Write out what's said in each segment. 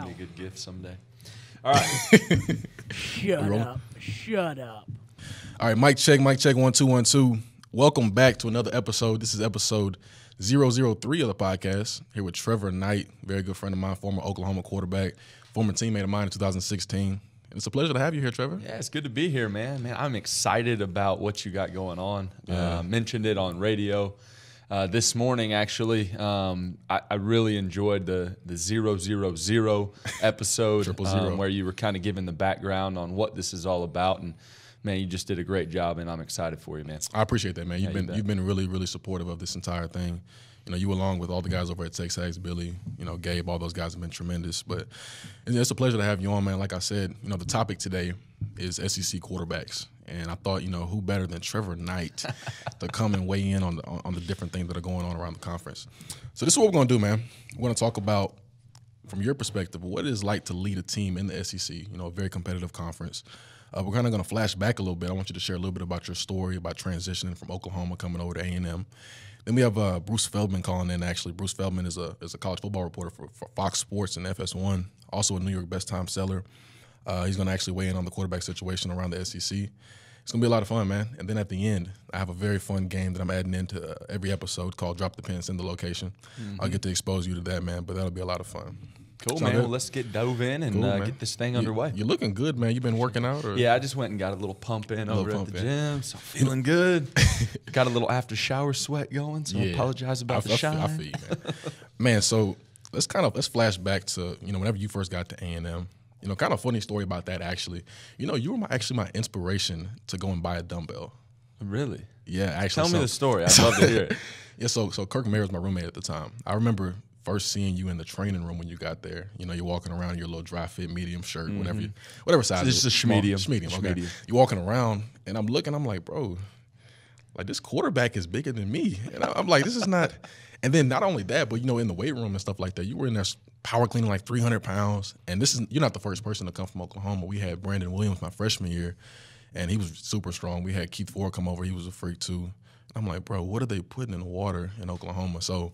be a good gift someday. All right. Shut up. All right, mic check, 1212. Welcome back to another episode. This is episode 003 of the podcast. Here with Trevor Knight, very good friend of mine, former Oklahoma quarterback, former teammate of mine in 2016. And it's a pleasure to have you here, Trevor. Yeah, it's good to be here, man. I'm excited about what you got going on. Mentioned it on radio this morning, actually. I really enjoyed the 000 episode 000. Where you were kind of giving the background on what this is all about. And, man, you just did a great job, and I'm excited for you, man. I appreciate that, man. You've been really, really supportive of this entire thing. You know, you along with all the guys over at Texas, Billy, Gabe, all those guys have been tremendous. But it's a pleasure to have you on, man. Like I said, the topic today is SEC quarterbacks. And I thought, who better than Trevor Knight to come and weigh in on the different things that are going on around the conference. So this is what we're going to do, man. We're going to talk about, from your perspective, what it is like to lead a team in the SEC, a very competitive conference. We're kind of going to flash back a little bit. I want you to share a little bit about your story, about transitioning from Oklahoma coming over to A&M. Then we have Bruce Feldman calling in, actually. Bruce Feldman is a college football reporter for Fox Sports and FS1, also a New York best time seller. He's going to actually weigh in on the quarterback situation around the SEC. It's going to be a lot of fun, man. And then at the end, I have a very fun game that I'm adding into every episode called Drop the Pin, Send the Location. I'll get to expose you to that, man, but that'll be a lot of fun. Cool, man. Well, let's get dove in and get this thing underway. You're looking good, man. You been working out? Or? Yeah, I just went and got a little pump in over at the gym, so I'm feeling good. Got a little after shower sweat going, so I apologize about the shine. I feel you, man. Man, so let's flash back to whenever you first got to A&M. Kind of funny story about that, actually. You were my inspiration to go and buy a dumbbell. Really? Yeah, actually. Tell me the story. I'd love to hear it. Yeah, so Kirk Mayer was my roommate at the time. I remember first seeing you in the training room when you got there. You're walking around in your little dry fit medium shirt, whatever size. This is a schmedium. Okay. You're walking around, and I'm looking. I'm like, bro, like this quarterback is bigger than me. And I'm like, this is not. And then not only that, but in the weight room and stuff like that, you were in there power cleaning like 300 pounds. And you're not the first person to come from Oklahoma. We had Brandon Williams my freshman year, and he was super strong. We had Keith Ford come over. He was a freak too. I'm like, bro, what are they putting in the water in Oklahoma? So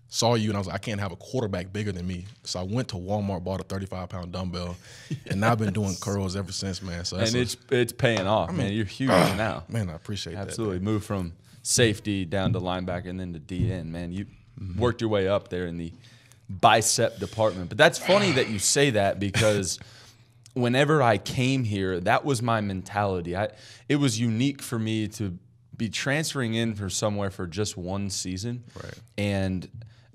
saw you, and I was like, I can't have a quarterback bigger than me. So I went to Walmart, bought a 35-pound dumbbell, and now I've been doing curls ever since, man. So it's paying off, man. You're huge now. Man, I appreciate that. Absolutely. Moved from safety down to linebacker and then to DN, man. You worked your way up there in the bicep department. But that's funny that you say that, because whenever I came here, that was my mentality. It was unique for me to be transferring in for somewhere for just one season. Right. And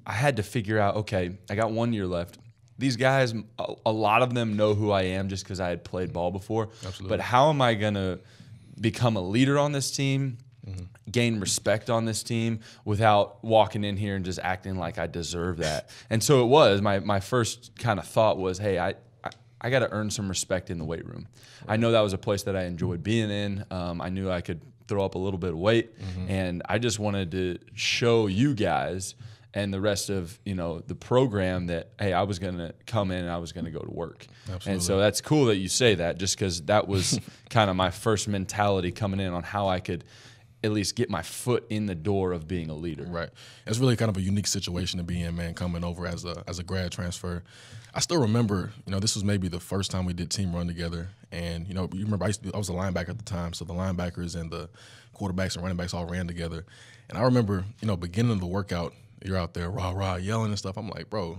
I had to figure out, okay, I got 1 year left. These guys, a lot of them know who I am just because I had played ball before. Absolutely. But how am I going to become a leader on this team, gain respect on this team without walking in here and just acting like I deserve that? And so it was. My first kind of thought was, hey, I got to earn some respect in the weight room. I know that was a place that I enjoyed being in. I knew I could throw up a little bit of weight, and I just wanted to show you guys and the rest of the program that, hey, I was going to come in and I was going to go to work. Absolutely. And so that's cool that you say that, just because that was kind of my first mentality coming in on how I could at least get my foot in the door of being a leader. Right. It's really kind of a unique situation to be in, man, coming over as a grad transfer. I still remember, this was maybe the first time we did team run together. And, you remember I was a linebacker at the time, so the linebackers and the quarterbacks and running backs all ran together. And I remember, beginning of the workout, you're out there rah-rah yelling and stuff. I'm like, bro,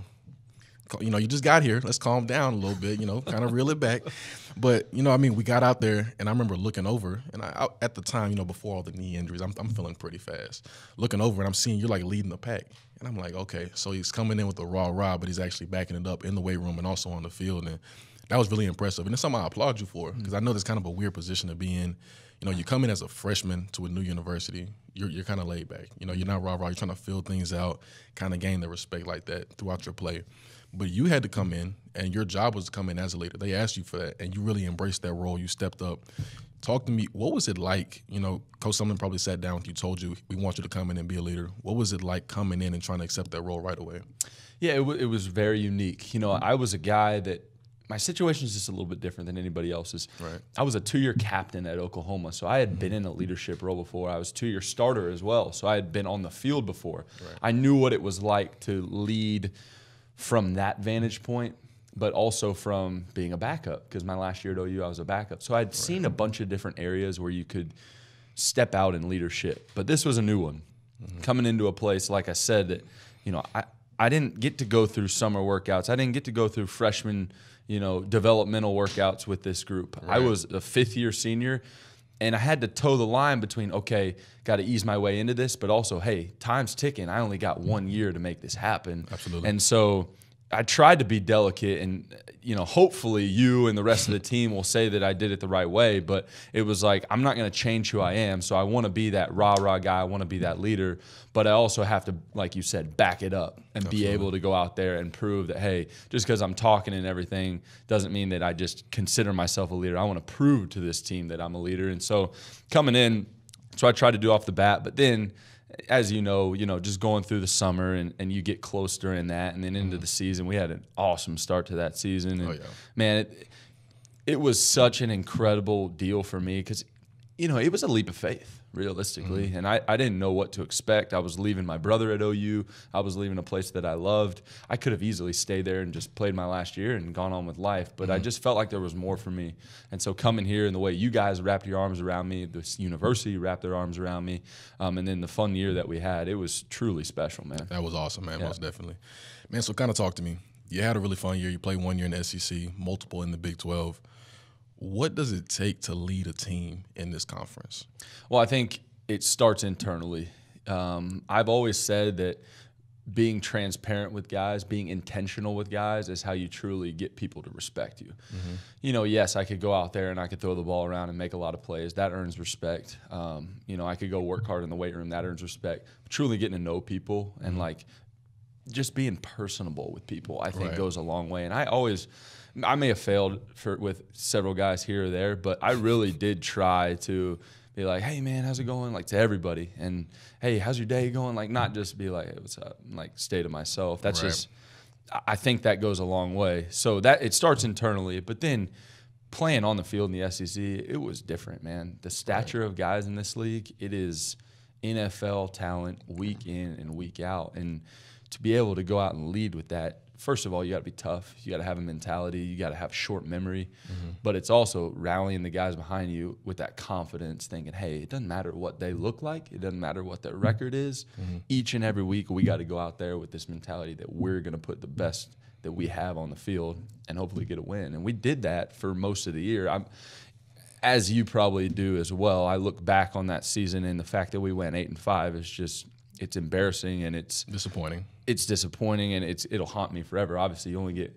you just got here. Let's calm down a little bit, kind of reel it back. But, we got out there, and I remember looking over, and I at the time, before all the knee injuries, I'm feeling pretty fast. Looking over, and I'm seeing you're, like, leading the pack. And I'm like, okay, so he's coming in with the rah-rah, but he's actually backing it up in the weight room and also on the field. And that was really impressive. And it's something I applaud you for, because I know that's kind of a weird position to be in. You come in as a freshman to a new university, you're kind of laid back. You're not rah-rah. You're trying to fill things out, kind of gain the respect like that throughout your play. But you had to come in, and your job was to come in as a leader. They asked you for that, and you really embraced that role. You stepped up. Talk to me. What was it like? Coach Sumlin probably sat down with you, told you, we want you to come in and be a leader. What was it like coming in and trying to accept that role right away? Yeah, it was very unique. I was a guy that my situation is just a little bit different than anybody else's. Right. I was a 2-year captain at Oklahoma, so I had been in a leadership role before. I was a 2-year starter as well, so I had been on the field before. Right. I knew what it was like to lead from that vantage point. but also from being a backup, because my last year at OU I was a backup. So I'd seen a bunch of different areas where you could step out in leadership, but this was a new one. Coming into a place, like I said, that I didn't get to go through summer workouts. I didn't get to go through freshman, developmental workouts with this group. I was a fifth-year senior, and I had to toe the line between, okay, got to ease my way into this, but also, hey, time's ticking. I only got 1 year to make this happen. Absolutely. And so I tried to be delicate, and hopefully you and the rest of the team will say that I did it the right way. But it was like, I'm not going to change who I am. So I want to be that rah-rah guy. I want to be that leader. But I also have to, like you said, back it up and be able to go out there and prove that, hey, just because I'm talking and everything doesn't mean that I just consider myself a leader. I want to prove to this team that I'm a leader. And so coming in, so I tried to do off the bat. But then, as you know, just going through the summer and you get close during that, and then into the season, we had an awesome start to that season. And man, it was such an incredible deal for me, because, it was a leap of faith, realistically. And I didn't know what to expect. I was leaving my brother at OU. I was leaving a place that I loved. I could have easily stayed there and just played my last year and gone on with life, but I just felt like there was more for me. And so coming here, and the way you guys wrapped your arms around me, this university wrapped their arms around me, and then the fun year that we had, it was truly special, man. That was awesome, man, most definitely. Man, so kind of talk to me. You had a really fun year. You played 1 year in the SEC, multiple in the Big 12. What does it take to lead a team in this conference? Well, I think it starts internally. I've always said that being transparent with guys, being intentional with guys, is how you truly get people to respect you. Yes, I could go out there and I could throw the ball around and make a lot of plays. That earns respect. I could go work hard in the weight room. That earns respect. But truly getting to know people and just being personable with people, I think goes a long way. And I may have failed with several guys here or there, but I really did try to be like, hey, man, how's it going? To everybody. And, hey, how's your day going? Not just be like, hey, what's up? Stay to myself. That's just – I think that goes a long way. So that it starts internally. But then playing on the field in the SEC, it was different, man. The stature of guys in this league, it is NFL talent week in and week out. And to be able to go out and lead with that, first of all, you got to be tough. You got to have a mentality. You got to have short memory. But it's also rallying the guys behind you with that confidence, thinking, hey, it doesn't matter what they look like. It doesn't matter what their record is. Each and every week, we got to go out there with this mentality that we're going to put the best that we have on the field and hopefully get a win. And we did that for most of the year. As you probably do as well, I look back on that season, and the fact that we went 8-5 is just – it's embarrassing, and it's disappointing. It's disappointing, and it'll haunt me forever. Obviously, you only get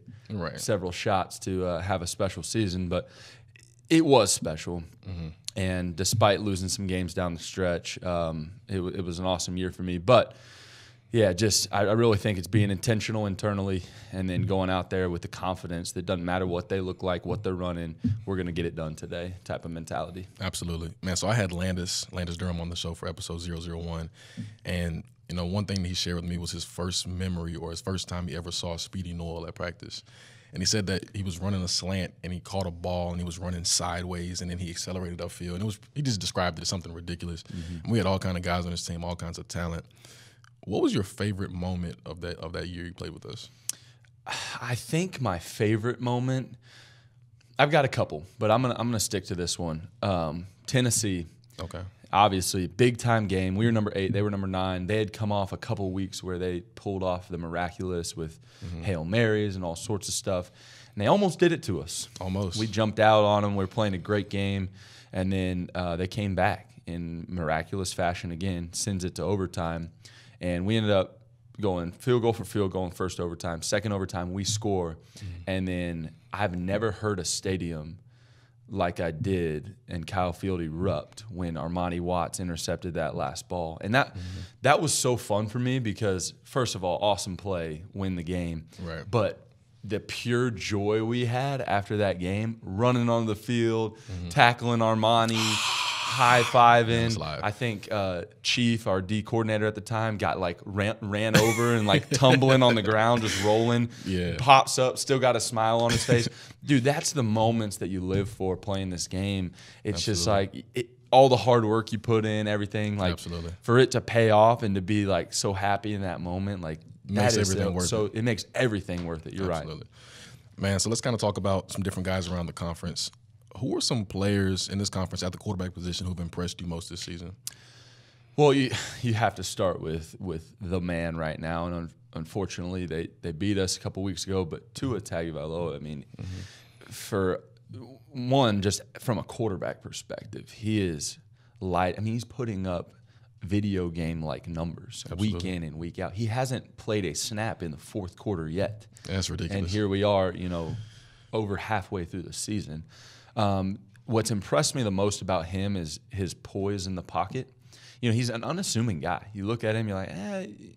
several shots to have a special season, but it was special. And despite losing some games down the stretch, it was an awesome year for me. But yeah, I really think it's being intentional internally, and then going out there with the confidence that doesn't matter what they look like, what they're running, we're going to get it done today type of mentality. Absolutely. Man, so I had Landis Durham on the show for episode 001, and one thing that he shared with me was his first memory, or his first time he ever saw Speedy Noel at practice. And he said that he was running a slant and he caught a ball and he was running sideways and then he accelerated upfield. And he just described it as something ridiculous. And we had all kind of guys on his team, all kinds of talent. What was your favorite moment of that year you played with us? I think my favorite moment, I've got a couple, but I'm gonna stick to this one. Tennessee. Okay. Obviously, big time game. We were number 8. They were number 9. They had come off a couple weeks where they pulled off the miraculous with Hail Marys and all sorts of stuff, and they almost did it to us. Almost. We jumped out on them. We were playing a great game, and then they came back in miraculous fashion again, sends it to overtime. And we ended up going field goal for field goal in first overtime. Second overtime, we score. And then I've never heard a stadium like I did and Kyle Field erupt when Armani Watts intercepted that last ball. And that was so fun for me because, first of all, awesome play, win the game. Right. But the pure joy we had after that game, running on the field, tackling Armani, high-fiving. I think Chief, our D coordinator at the time, got ran over and tumbling on the ground, just rolling. Yeah. Pops up, still got a smile on his face. Dude, that's the moments that you live for playing this game. It's just all the hard work you put in, everything. Absolutely. For it to pay off and to be so happy in that moment, makes everything worth it. So it makes everything worth it. You're Absolutely. Man, so let's kind of talk about some different guys around the conference. Who are some players in this conference at the quarterback position who've impressed you most this season? Well, you have to start with the man right now, and unfortunately they beat us a couple weeks ago. But Tua Tagovailoa, I mean, for one, just from a quarterback perspective, he is light. I mean, he's putting up video game-like numbers week in and week out. He hasn't played a snap in the fourth quarter yet. That's ridiculous. And here we are, over halfway through the season. What's impressed me the most about him is his poise in the pocket. He's an unassuming guy. You look at him, you're like,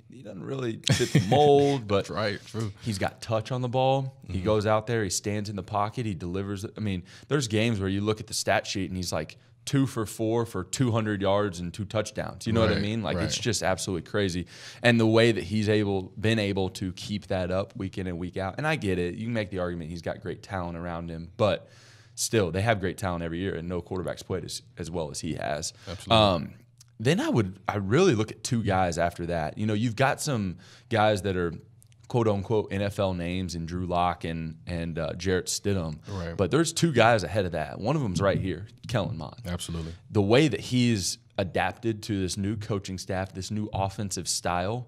he doesn't really fit the mold, but right, true. He's got touch on the ball. He goes out there, he stands in the pocket, he delivers. I mean, there's games where you look at the stat sheet and he's like 2 for 4 for 200 yards and 2 touchdowns. You know what I mean? Like, it's just absolutely crazy. And the way that he's been able to keep that up week in and week out. And I get it. You can make the argument he's got great talent around him, but still, they have great talent every year, and no quarterback's played as well as he has. Absolutely. Then I really look at 2 guys after that. You've got some guys that are quote unquote NFL names in Drew Lock and Jarrett Stidham. Right. But there's 2 guys ahead of that. One of them's right here, Kellen Mond. Absolutely. The way that he's adapted to this new coaching staff, this new offensive style,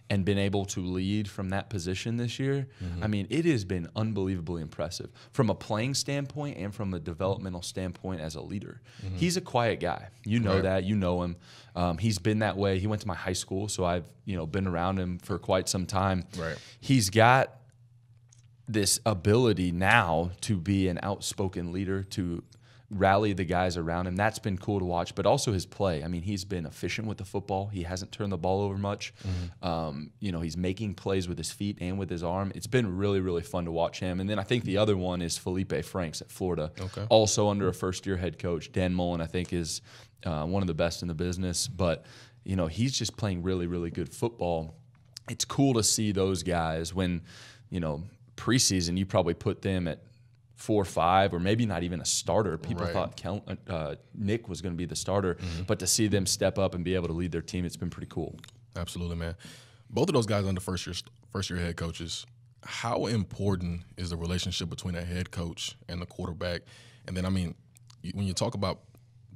and been able to lead from that position this year, I mean, it has been unbelievably impressive from a playing standpoint and from a developmental standpoint as a leader. He's a quiet guy. You know that. You know him. He's been that way. He went to my high school, so I've been around him for quite some time. Right. He's got this ability now to be an outspoken leader, to rally the guys around him. That's been cool to watch, but also his play. I mean, he's been efficient with the football. He hasn't turned the ball over much. He's making plays with his feet and with his arm. It's been really, really fun to watch him. And then I think the other one is Felipe Franks at Florida, also under a first-year head coach. Dan Mullen, I think, is one of the best in the business, but he's just playing really, really good football. It's cool to see those guys when, preseason, you probably put them at 4 or 5, or maybe not even a starter. People thought Nick was going to be the starter, but to see them step up and be able to lead their team, it's been pretty cool. Absolutely, man. Both of those guys under first year head coaches. How important is the relationship between a head coach and the quarterback? And then, I mean, when you talk about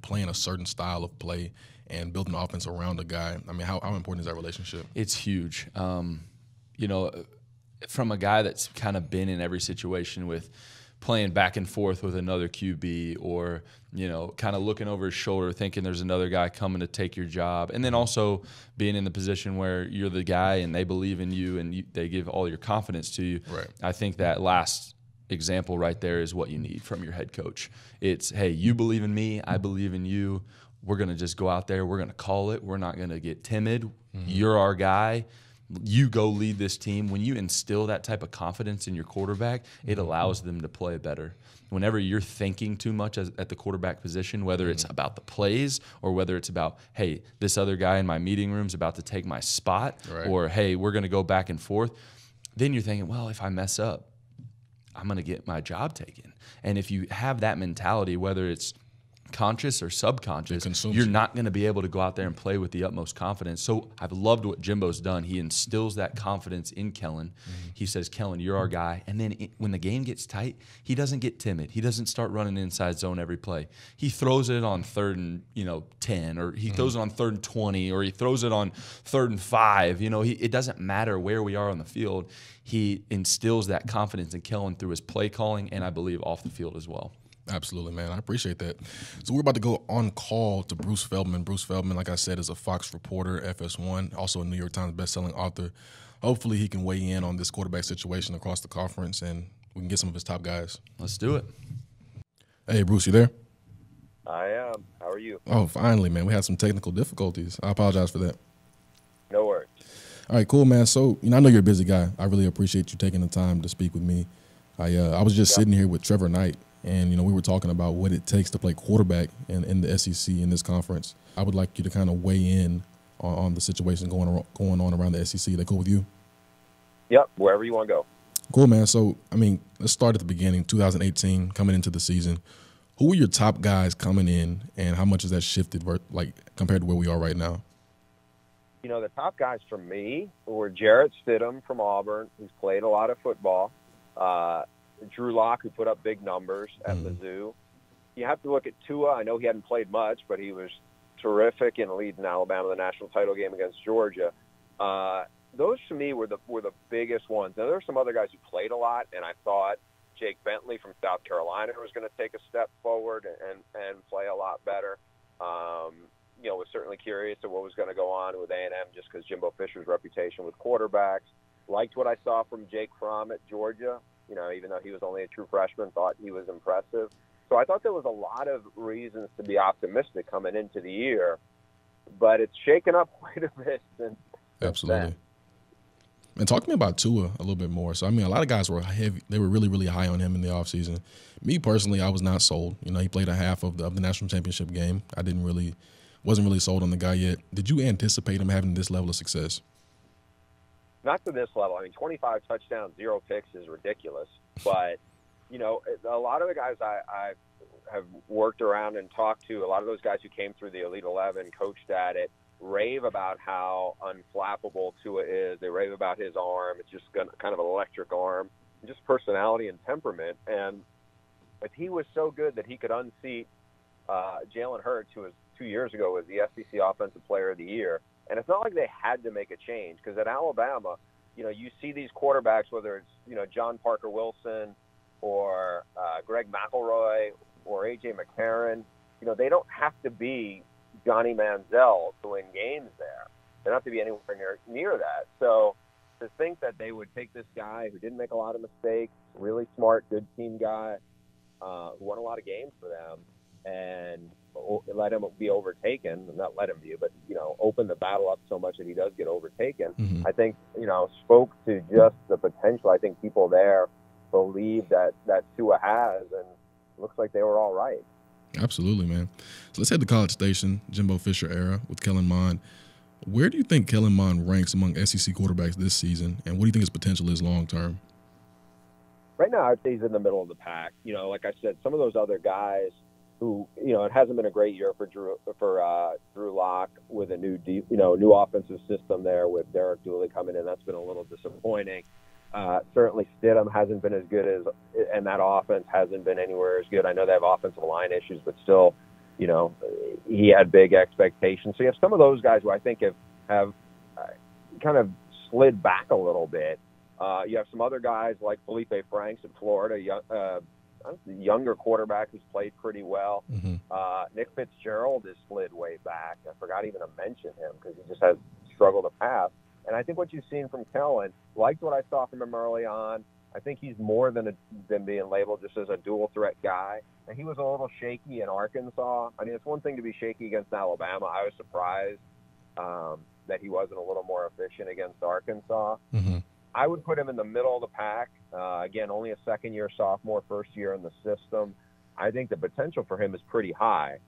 playing a certain style of play and building an offense around a guy, I mean, how important is that relationship? It's huge. From a guy that's kind of been in every situation with playing back and forth with another QB, or kind of looking over his shoulder thinking there's another guy coming to take your job, and then also being in the position where you're the guy and they believe in you and they give all your confidence to you. Right. I think that last example right there is what you need from your head coach. It's, hey, you believe in me, I believe in you. We're going to just go out there, we're going to call it, we're not going to get timid. You're our guy. You go lead this team. When you instill that type of confidence in your quarterback, it allows them to play better. Whenever you're thinking too much at the quarterback position, whether it's about the plays or whether it's about, hey, this other guy in my meeting room is about to take my spot, or, hey, we're going to go back and forth, then you're thinking, well, if I mess up, I'm going to get my job taken. And if you have that mentality, whether it's conscious or subconscious, you're not going to be able to go out there and play with the utmost confidence. So I've loved what Jimbo's done. He instills that confidence in Kellen. He says, Kellen, you're our guy. And then when the game gets tight, he doesn't get timid. He doesn't start running inside zone every play. He throws it on 3rd and 10, or he throws it on 3rd and 20, or he throws it on 3rd and 5. It doesn't matter where we are on the field. He instills that confidence in Kellen through his play calling, and I believe off the field as well. Absolutely, man. I appreciate that. So we're about to go on call to Bruce Feldman. Bruce Feldman, like I said, is a Fox reporter, FS1, also a New York Times bestselling author. Hopefully he can weigh in on this quarterback situation across the conference, and we can get some of his top guys. Let's do it. Hey, Bruce, you there? I am. How are you? Oh, finally, man. We had some technical difficulties. I apologize for that. No worries. All right, cool, man. So, I know you're a busy guy. I really appreciate you taking the time to speak with me. I was just sitting here with Trevor Knight, and, we were talking about what it takes to play quarterback in the SEC in this conference. I would like you to kind of weigh in on the situation going on around the SEC. Is that cool with you? Yep, wherever you want to go. Cool, man. So, let's start at the beginning, 2018, coming into the season. Who were your top guys coming in, and how much has that shifted, compared to where we are right now? The top guys for me were Jarrett Stidham from Auburn, who's played a lot of football. Drew Lock, who put up big numbers at Mizzou. You have to look at Tua. I know he hadn't played much, but he was terrific in leading Alabama the national title game against Georgia. Those to me were the biggest ones. Now there were some other guys who played a lot, and I thought Jake Bentley from South Carolina was going to take a step forward and play a lot better. Was certainly curious of what was going to go on with A&M just because Jimbo Fisher's reputation with quarterbacks. Liked what I saw from Jake Fromm at Georgia. Even though he was only a true freshman, thought he was impressive. So I thought there was a lot of reasons to be optimistic coming into the year, but it's shaken up quite a bit since Absolutely. then. And talk to me about Tua a little bit more. So, I mean, a lot of guys were heavy. They were really, really high on him in the offseason. Me personally, I was not sold. He played a half of the national championship game. I wasn't really sold on the guy yet. Did you anticipate him having this level of success? Not to this level. I mean, 25 touchdowns, 0 picks is ridiculous. But, a lot of the guys I have worked around and talked to, a lot of those guys who came through the Elite 11, coached at it, rave about how unflappable Tua is. They rave about his arm. It's just kind of an electric arm, just personality and temperament. And if he was so good that he could unseat Jalen Hurts, who was 2 years ago was the SEC Offensive Player of the Year, and it's not like they had to make a change because at Alabama, you see these quarterbacks, whether it's John Parker Wilson or Greg McElroy or A.J. McCarron, they don't have to be Johnny Manziel to win games there. They don't have to be anywhere near that. So to think that they would take this guy who didn't make a lot of mistakes, really smart, good team guy, who won a lot of games for them, and let him be overtaken, not let him be, but, open the battle up so much that he does get overtaken, I think, spoke to just the potential. I think people there believe that Tua has, and it looks like they were all right. Absolutely, man. So let's head to College Station, Jimbo Fisher era with Kellen Mond. Where do you think Kellen Mond ranks among SEC quarterbacks this season, and what do you think his potential is long term? Right now, I'd say he's in the middle of the pack. Like I said, some of those other guys who, it hasn't been a great year for Drew Lock with a new offensive system there with Derek Dooley coming in. That's been a little disappointing. Certainly Stidham hasn't been as good and that offense hasn't been anywhere as good. I know they have offensive line issues, but still, he had big expectations. So you have some of those guys who I think have kind of slid back a little bit. You have some other guys like Felipe Franks in Florida, younger quarterback who's played pretty well. Nick Fitzgerald has slid way back. I forgot even to mention him because he just has struggled to pass. And I think what you've seen from Kellen, liked what I saw from him early on. I think he's more than being labeled just as a dual threat guy. And he was a little shaky in Arkansas. I mean, it's one thing to be shaky against Alabama. I was surprised that he wasn't a little more efficient against Arkansas. I would put him in the middle of the pack. Again, only a second-year sophomore, first year in the system. I think the potential for him is pretty high,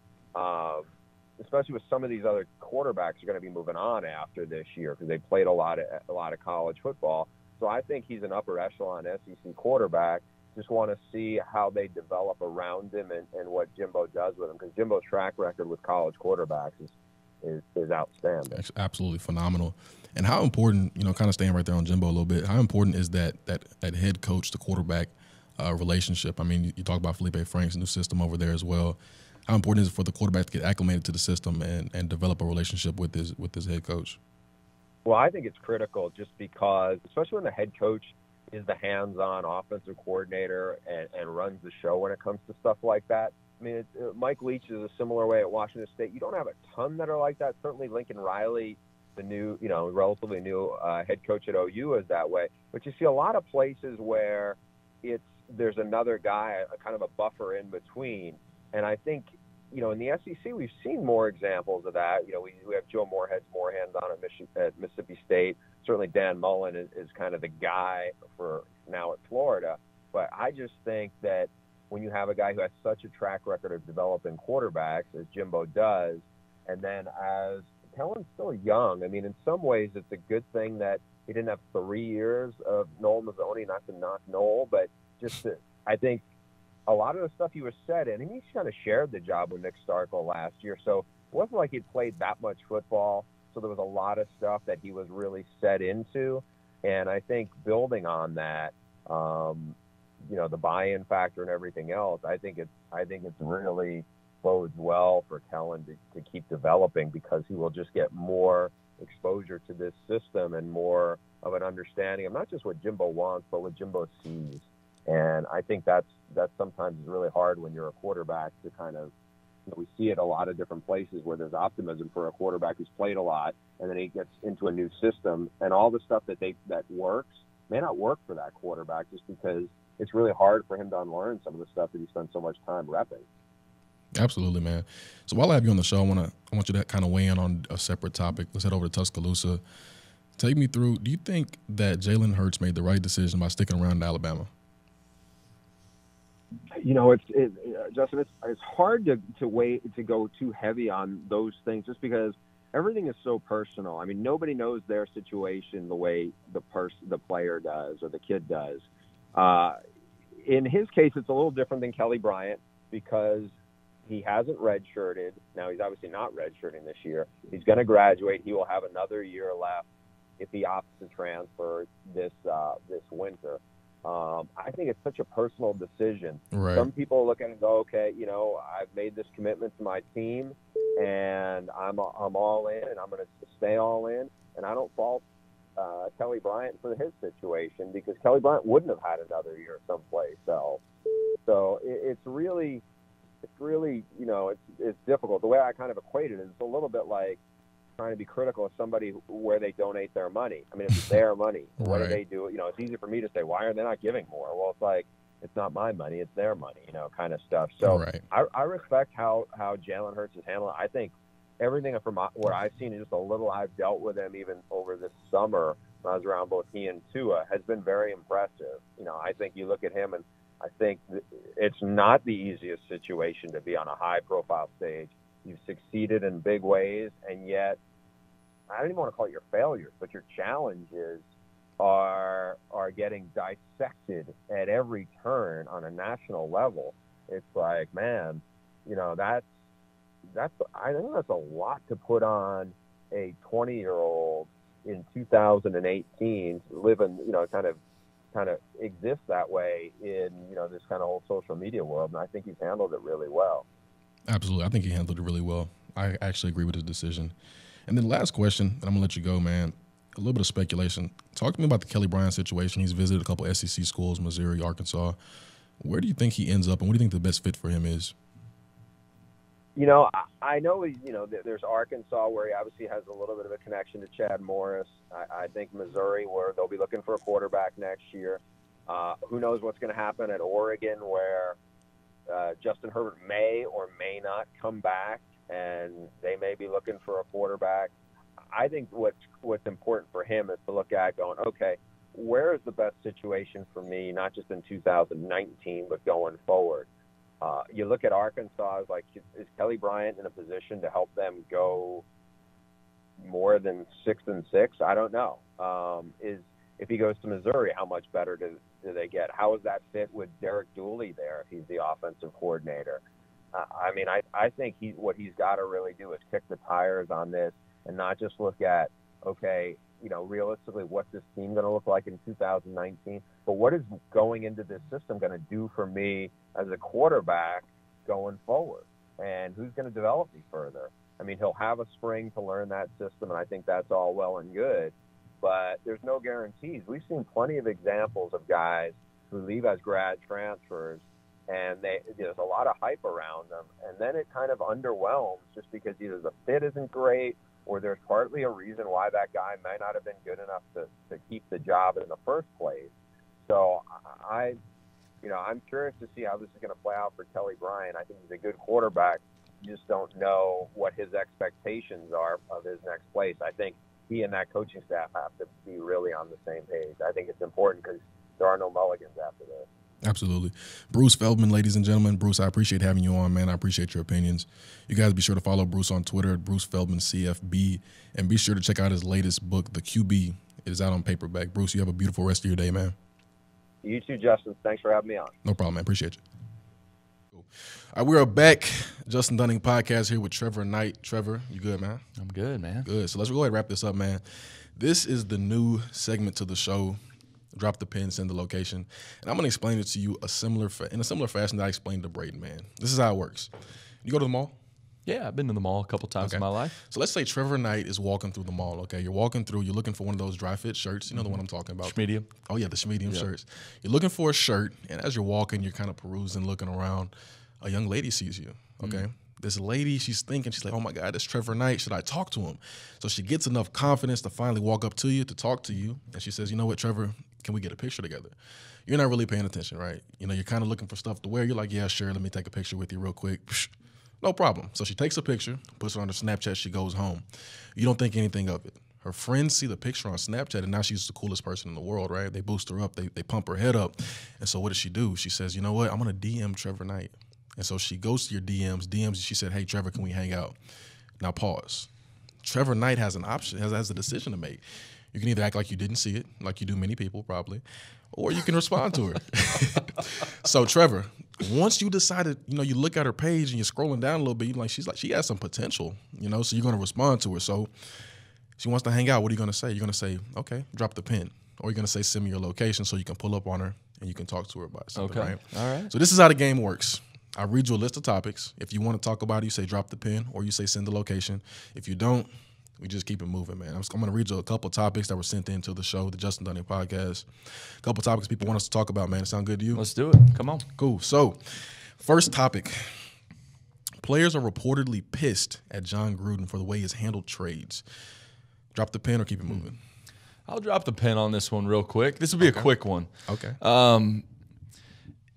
especially with some of these other quarterbacks are going to be moving on after this year because they played a lot of college football. So I think he's an upper echelon SEC quarterback. Just want to see how they develop around him and what Jimbo does with him because Jimbo's track record with college quarterbacks is outstanding. That's absolutely phenomenal. And how important, kind of staying right there on Jimbo a little bit, how important is that head coach to quarterback relationship? I mean, you talk about Felipe Franks' new system over there as well. How important is it for the quarterback to get acclimated to the system and develop a relationship with his head coach? Well, I think it's critical just because, especially when the head coach is the hands-on offensive coordinator and runs the show when it comes to stuff like that. I mean, Mike Leach is a similar way at Washington State. You don't have a ton that are like that. Certainly Lincoln Riley, the new, relatively new head coach at OU is that way. But you see a lot of places where there's another guy, a kind of a buffer in between. And I think, in the SEC, we've seen more examples of that. We have Joe Moorhead's more hands-on at Mississippi State. Certainly Dan Mullen is kind of the guy for now at Florida. But I just think that when you have a guy who has such a track record of developing quarterbacks, as Jimbo does, and then as Kellen's still young, I mean, in some ways it's a good thing that he didn't have 3 years of Noel Mazzoni, not to knock Noel, but I think a lot of the stuff he was set in, and he kind of shared the job with Nick Starkel last year, so it wasn't like he'd played that much football, so there was a lot of stuff that he was really set into, and I think building on that, the buy-in factor and everything else, I think it's really bodes well for Kellen to keep developing, because he will just get more exposure to this system and more of an understanding of not just what Jimbo wants, but what Jimbo sees. And I think that's sometimes really hard when you're a quarterback to kind of, we see it a lot of different places where there's optimism for a quarterback who's played a lot, and then he gets into a new system, and all the stuff that works may not work for that quarterback, just because it's really hard for him to unlearn some of the stuff that he spent so much time repping. Absolutely, man. So while I have you on the show, I want you to kind of weigh in on a separate topic. Let's head over to Tuscaloosa. Take me through, do you think that Jalen Hurts made the right decision by sticking around Alabama? Justin, it's hard to go too heavy on those things, just because everything is so personal. I mean, nobody knows their situation the way the player does or the kid does. In his case, it's a little different than Kelly Bryant, because he hasn't redshirted. Now, he's obviously not redshirting this year. He's going to graduate. He will have another year left if he opts to transfer this winter. I think it's such a personal decision. Right. Some people look at it and go, okay, I've made this commitment to my team, and I'm all in, and I'm going to stay all in. And I don't fault Kelly Bryant for his situation, because Kelly Bryant wouldn't have had another year someplace else. So it's really, it's difficult. The way I kind of equate it is it's a little bit like trying to be critical of somebody where they donate their money. I mean, it's their money. What do they do? It's easy for me to say, why are they not giving more? Well, it's like, it's not my money, it's their money, kind of stuff. So right. I respect how Jalen Hurts is handling it. I think everything from what I've seen, and just a little I've dealt with him even over this summer when I was around both he and Tua, has been very impressive. I think you look at him, and I think it's not the easiest situation to be on a high-profile stage. You've succeeded in big ways, and yet I don't even want to call it your failures, but your challenges are getting dissected at every turn on a national level. It's like, man, I think that's a lot to put on a 20-year-old in 2018, living, kind of exist that way in, this kind of whole social media world. And I think he's handled it really well. Absolutely. I think he handled it really well. I actually agree with his decision. And then last question, and I'm going to let you go, man. A little bit of speculation. Talk to me about the Kelly Bryant situation. He's visited a couple SEC schools, Missouri, Arkansas. Where do you think he ends up, and what do you think the best fit for him is? I know, there's Arkansas, where he obviously has a little bit of a connection to Chad Morris. I think Missouri, where they'll be looking for a quarterback next year. Who knows what's going to happen at Oregon, where Justin Herbert may or may not come back, and they may be looking for a quarterback. I think what's important for him is to look at going, okay, where is the best situation for me, not just in 2019, but going forward? You look at Arkansas, like, is Kelly Bryant in a position to help them go more than 6-6? I don't know. If he goes to Missouri, how much better do they get? How does that fit with Derek Dooley there if he's the offensive coordinator? I think what he's got to really do is kick the tires on this and not just look at, okay, realistically, what's this team going to look like in 2019? But what is going into this system going to do for me as a quarterback going forward? And who's going to develop me further? I mean, he'll have a spring to learn that system, and I think that's all well and good. But there's no guarantees. We've seen plenty of examples of guys who leave as grad transfers, and there's a lot of hype around them, and then it kind of underwhelms just because either the fit isn't great, or there's partly a reason why that guy might not have been good enough to keep the job in the first place. So I'm curious to see how this is going to play out for Kelly Bryant. I think he's a good quarterback. You just don't know what his expectations are of his next place. I think he and that coaching staff have to be really on the same page. I think it's important because there are no mulligans after this. Absolutely. Bruce Feldman, ladies and gentlemen. Bruce, I appreciate having you on, man. I appreciate your opinions. You guys be sure to follow Bruce on Twitter at Bruce Feldman CFB, and be sure to check out his latest book, The QB. It is out on paperback. Bruce, you have a beautiful rest of your day, man. You too, Justin. Thanks for having me on. No problem, man. Appreciate you. Cool. All right, we are back. Justin Dunning podcast here with Trevor Knight. Trevor, you good, man? I'm good, man. Good. So let's go ahead and wrap this up, man. This is the new segment to the show drop the pin, send the location. And I'm going to explain it to you in a similar fashion that I explained to Braden, man. This is how it works. You go to the mall? Yeah, I've been to the mall a couple times in my life. So let's say Trevor Knight is walking through the mall, okay? You're walking through, you're looking for one of those dry fit shirts. You know the one I'm talking about. Schmedium. Oh, yeah, the Schmedium shirts. You're looking for a shirt, and as you're walking, you're kind of perusing, looking around. A young lady sees you, okay? This lady, she's thinking, she's like, oh, my God, that's Trevor Knight. Should I talk to him? So she gets enough confidence to finally walk up to you, to talk to you, and she says, you know what, Trevor, can we get a picture together? You're not really paying attention, right? You know, you're kind of looking for stuff to wear. You're like, yeah, sure, let me take a picture with you real quick. Psh, no problem. So she takes a picture, puts it on her Snapchat, she goes home. You don't think anything of it. Her friends see the picture on Snapchat, and now she's the coolest person in the world, right? They boost her up. They pump her head up. And so what does she do? She says, you know what? I'm going to DM Trevor Knight. And so she goes to your DMs. She said, hey, Trevor, can we hang out? Now pause. Trevor Knight has an option, has a decision to make. You can either act like you didn't see it, like you do many people probably, or you can respond to her. So Trevor, once you decided, you know, you look at her page and you're scrolling down a little bit, you're like, she has some potential, you know, so you're going to respond to her. So she wants to hang out. What are you going to say? You're going to say, okay, drop the pin. Or you're going to say, send me your location so you can pull up on her and you can talk to her about something, right? All right. So this is how the game works. I read you a list of topics. If you want to talk about it, you say drop the pin, or you say send the location. If you don't, we just keep it moving, man. I'm going to read you a couple topics that were sent into the show, the Justin Dunning podcast. A couple topics people want us to talk about, man. It sound good to you? Let's do it. Come on. Cool. So, first topic. Players are reportedly pissed at John Gruden for the way he's handled trades. Drop the pin or keep it moving? I'll drop the pin on this one real quick. This will be a quick one. Okay.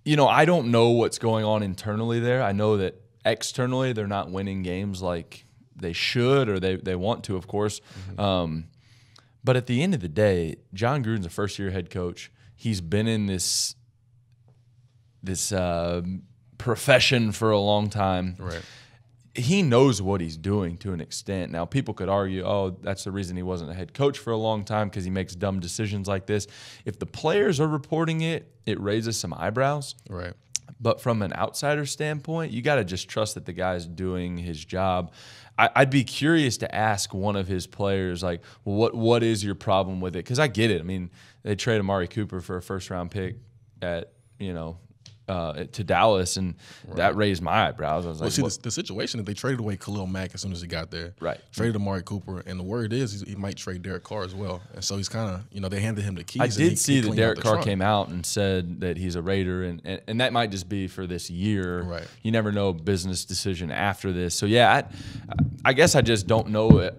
You know, I don't know what's going on internally there. I know that externally they're not winning games like they should or they want to, of course. But at the end of the day, John Gruden's a first-year head coach. He's been in this profession for a long time. Right. He knows what he's doing to an extent. Now, people could argue, oh, that's the reason he wasn't a head coach for a long time because he makes dumb decisions like this. If the players are reporting it, it raises some eyebrows. Right. But from an outsider standpoint, you got to just trust that the guy's doing his job. I'd be curious to ask one of his players, like, well, what is your problem with it? Because I get it. I mean, they trade Amari Cooper for a first-round pick at, to Dallas, and that raised my eyebrows. I was like, see, the situation is they traded away Khalil Mack as soon as he got there. Right. Traded Amari Cooper, and the word is he might trade Derek Carr as well. And so he's kind of, they handed him the keys. I did see that Derek Carr trunk. came out and said that he's a Raider, and that might just be for this year. Right. You never know business decision after this. So, yeah, I guess I just don't know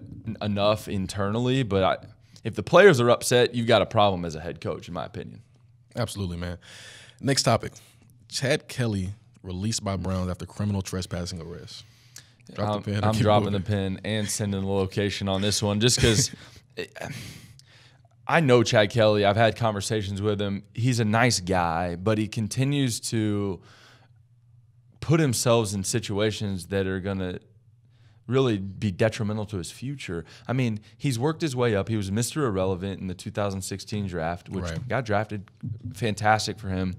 enough internally, but if the players are upset, you've got a problem as a head coach, in my opinion. Absolutely, man. Next topic. Chad Kelly released by Browns after criminal trespassing arrest. Drop the pin. I'm dropping the pin and sending the location on this one just because I know Chad Kelly. I've had conversations with him. He's a nice guy, but he continues to put himself in situations that are going to really be detrimental to his future. I mean, he's worked his way up. He was Mr. Irrelevant in the 2016 draft, which got drafted. Fantastic for him.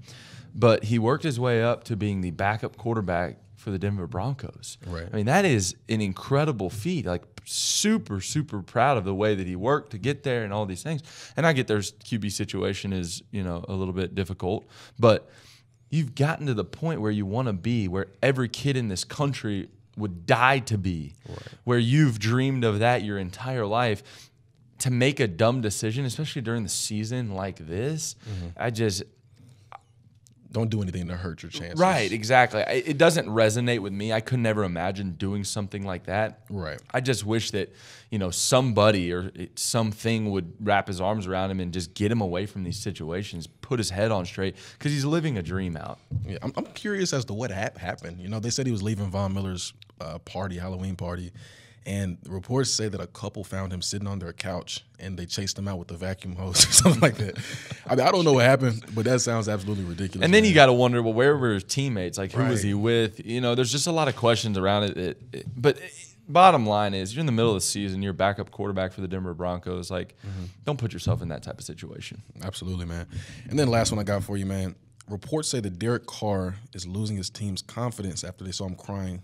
But he worked his way up to being the backup quarterback for the Denver Broncos. Right. I mean, that is an incredible feat. Like, super, super proud of the way that he worked to get there and all these things. And I get their QB situation is, a little bit difficult. But you've gotten to the point where you want to be, where every kid in this country would die to be, where you've dreamed of that your entire life. To make a dumb decision, especially during the season like this, Don't do anything to hurt your chances. Right, exactly. It doesn't resonate with me. I could never imagine doing something like that. Right. I just wish that, somebody or something would wrap his arms around him and just get him away from these situations, put his head on straight, because he's living a dream out. Yeah, I'm curious as to what happened. They said he was leaving Von Miller's Halloween party, and reports say that a couple found him sitting on their couch and they chased him out with a vacuum hose or something like that. I mean, I don't know what happened, but that sounds absolutely ridiculous. And then you got to wonder, well, where were his teammates? Like, who was he with? There's just a lot of questions around it. But bottom line is, you're in the middle of the season, you're backup quarterback for the Denver Broncos. Like, don't put yourself in that type of situation. Absolutely, man. And then last one I got for you, man. Reports say that Derek Carr is losing his team's confidence after they saw him crying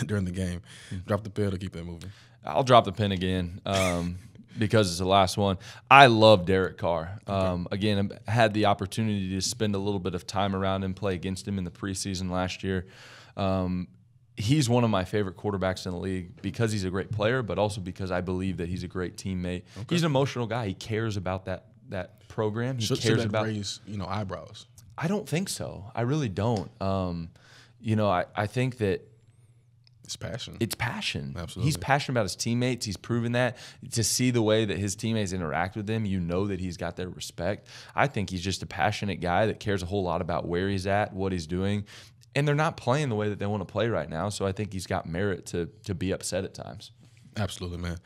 during the game. Drop the pin or keep it moving? I'll drop the pin again. because it's the last one. I love Derek Carr. Again, I had the opportunity to spend a little bit of time around him, play against him in the preseason last year. He's one of my favorite quarterbacks in the league because he's a great player, but also because I believe that he's a great teammate. Okay. He's an emotional guy. He cares about that program. He cares should that about raise, eyebrows? I don't think so. I really don't. I think that it's passion. It's passion. Absolutely. He's passionate about his teammates. He's proven that. To see the way that his teammates interact with him, you know that he's got their respect. I think he's just a passionate guy that cares a whole lot about where he's at, what he's doing. And they're not playing the way that they want to play right now, so I think he's got merit to be upset at times. Absolutely, man.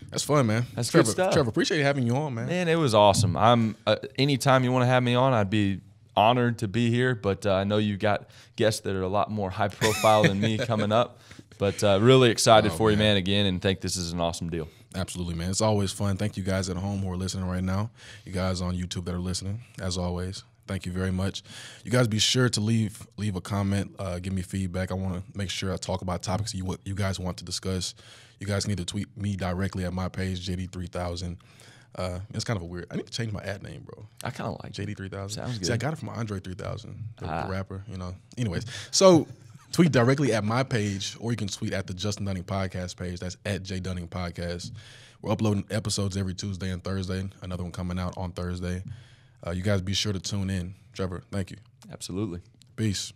That's fun, man. That's Trevor, good stuff. Trevor, appreciate having you on, man. Man, it was awesome. I'm anytime you want to have me on, I'd be honored to be here, but I know you got guests that are a lot more high profile than me coming up. But really excited for you, man, again, and think this is an awesome deal. Absolutely, man. It's always fun. Thank you guys at home who are listening right now. You guys on YouTube that are listening, as always. Thank you very much. You guys be sure to leave a comment, give me feedback. I want to make sure I talk about topics you guys want to discuss. You guys need to tweet me directly at my page, JD3000. It's kind of a weird. I need to change my ad name, bro. I kind of like JD3000. Sounds good. See, I got it from Andre 3000, the rapper. Anyways, so tweet directly at my page, or you can tweet at the Justin Dunning Podcast page. That's at J Dunning Podcast. We're uploading episodes every Tuesday and Thursday. Another one coming out on Thursday. You guys be sure to tune in. Trevor, thank you. Absolutely. Peace.